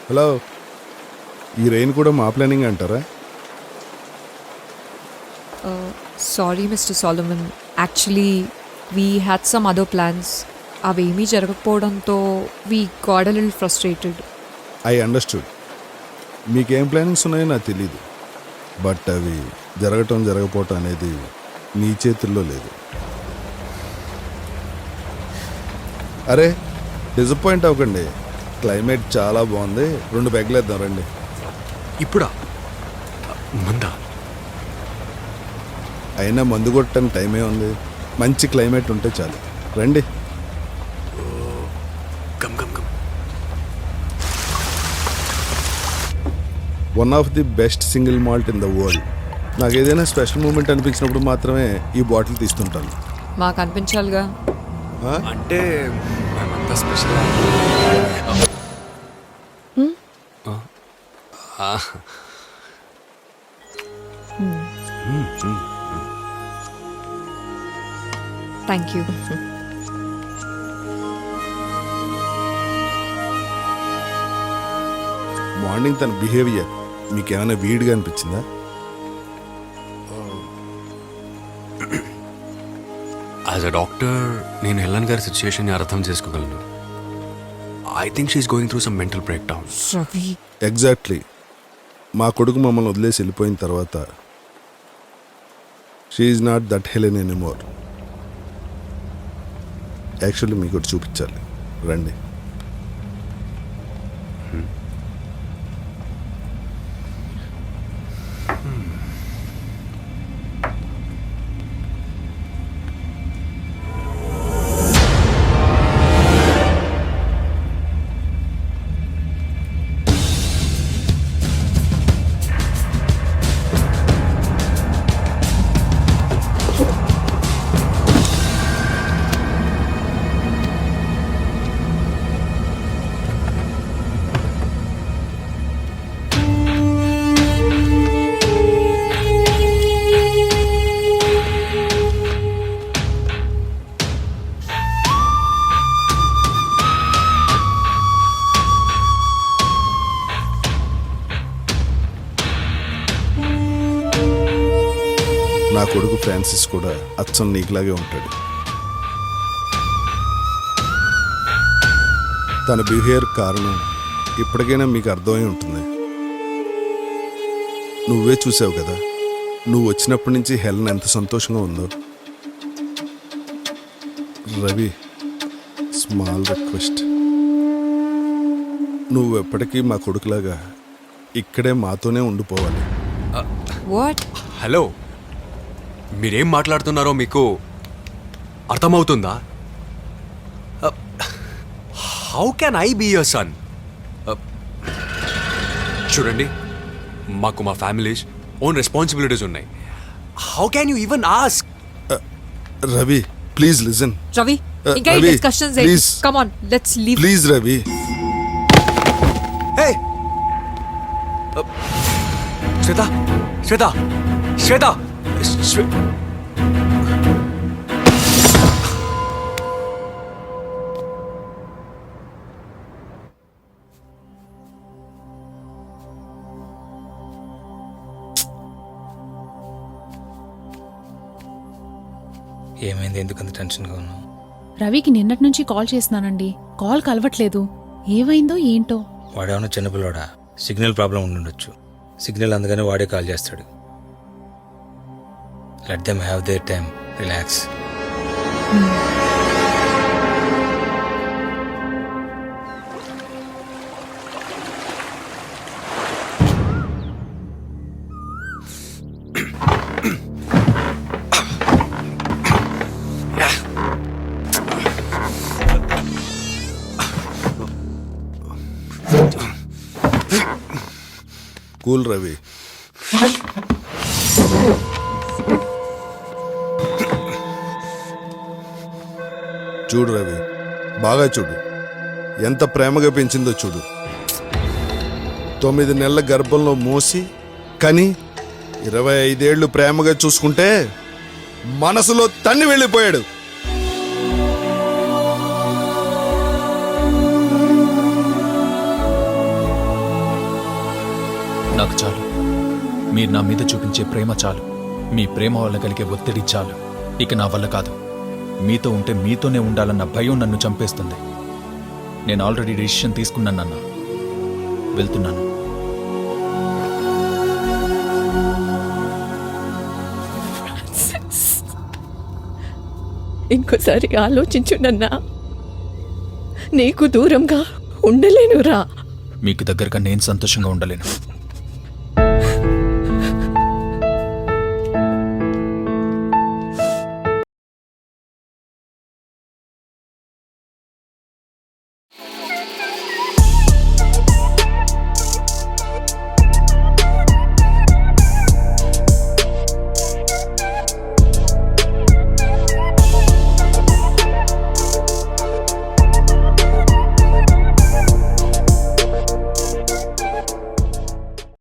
Hello, ఈ rain కూడా మా ప్లానింగ్ అంటారా? Sorry mister Solomon, actually we had some other plans. అవేమీ జరగకపోవడంతో we got a little frustrated. I understood. మీకేం ప్లానింగ్స్ ఉన్నాయో నాకు తెలీదు, బట్ అవి జరగకపోవటం అనేది మీ చేతుల్లో లేదు. అరే, డిసప్పాయింట్ అవ్వకండి. క్లైమేట్ చాలా బాగుంది, 2 పెగ్గలేద్దాం రండి. ఇప్పుడా? మందా? అయినా మందు కొట్టడానికి టైమే ఉంది, మంచి క్లైమేట్ ఉంటే చాలు. రండి. Come come come. One of the best single malt in the world. నాకు ఏదైనా స్పెషల్ మూమెంట్ అనిపించినప్పుడు మాత్రమే ఈ బాటిల్ తీస్తుంటాను. మాకు అనిపించాలిగా. అంటే మేమంతా స్పెషల్. Thank you. మార్నింగ్ తన బిహేవియర్ మీకు ఏమైనా వీడ్గా అనిపించిందా? యాజ్ అ డాక్టర్ నేను హెలన్ గారి సిచ్యుయేషన్ని అర్థం చేసుకోగలను. I think she is going through some mental breakdown. Ravi, exactly. మా కొడుకు మమ్మల్ని వదిలేసి వెళ్ళిపోయిన తర్వాత she is not that Helen anymore. Actually మీకు ఒకటి చూపించాలి, రండి. నా కొడుకు ఫ్రాన్సిస్ కూడా అచ్చం నీకులాగే ఉంటాడు. తన బిహేవియర్ కారణం ఇప్పటికైనా మీకు అర్థమై ఉంటుంది. నువ్వే చూసావు కదా, నువ్వు వచ్చినప్పటి నుంచి హెలెన్ ఎంత సంతోషంగా ఉందో. రవి, స్మాల్ రిక్వెస్ట్, నువ్వు ఎప్పటికీ మా కొడుకులాగా ఇక్కడే మాతోనే ఉండిపోవాలి. వాట్? హలో, మీరేం మాట్లాడుతున్నారో మీకు అర్థమవుతుందా? How can I be your son? చూడండి, మాకు మా ఫ్యామిలీస్ ఓన్ రెస్పాన్సిబిలిటీస్ ఉన్నాయి. How can you even ask? Ravi, please listen. Ravi, ఇంకా ఈ Ravi, discussions please. Come on, let's leave. Please Ravi. Hey, Shweta, Shweta, Shweta, ఏమైంది? ఎందుకంత టెన్షన్గా ఉన్నావు? రవికి నిన్నటి నుంచి కాల్ చేస్తున్నానండి, కాల్ కలవట్లేదు. ఏమైందో ఏంటో. వాడేమన్నా చిన్నపిల్లోడా? సిగ్నల్ ప్రాబ్లం ఉండుండొచ్చు. సిగ్నల్ అందుకని వాడే కాల్ చేస్తాడు. Let them have their time, relax. Cool Ravi. చూడు రవి, బాగా చూడు, ఎంత ప్రేమగా పెంచిందో చూడు. 9 నెలల గర్భంలో మోసి కని 25 ఏళ్ళు ప్రేమగా చూసుకుంటే మనసులో తన్ని వెళ్ళిపోయాడు. నాకు చాలు. మీరు నా మీద చూపించే ప్రేమ చాలు. మీ ప్రేమ వల్ల కలిగే ఒత్తిడి చాలు. ఇక నా వల్ల కాదు. మీతో ఉంటే మీతోనే ఉండాలన్న భయం నన్ను చంపేస్తుంది. నేను ఆల్రెడీ డెసిషన్ తీసుకున్నానన్నా. వెళ్తున్నాను. ఇంకోసారి ఆలోచించు నన్నా. నీకు దూరంగా ఉండలేనురా. మీకు దగ్గరగా నేను సంతోషంగా ఉండలేను.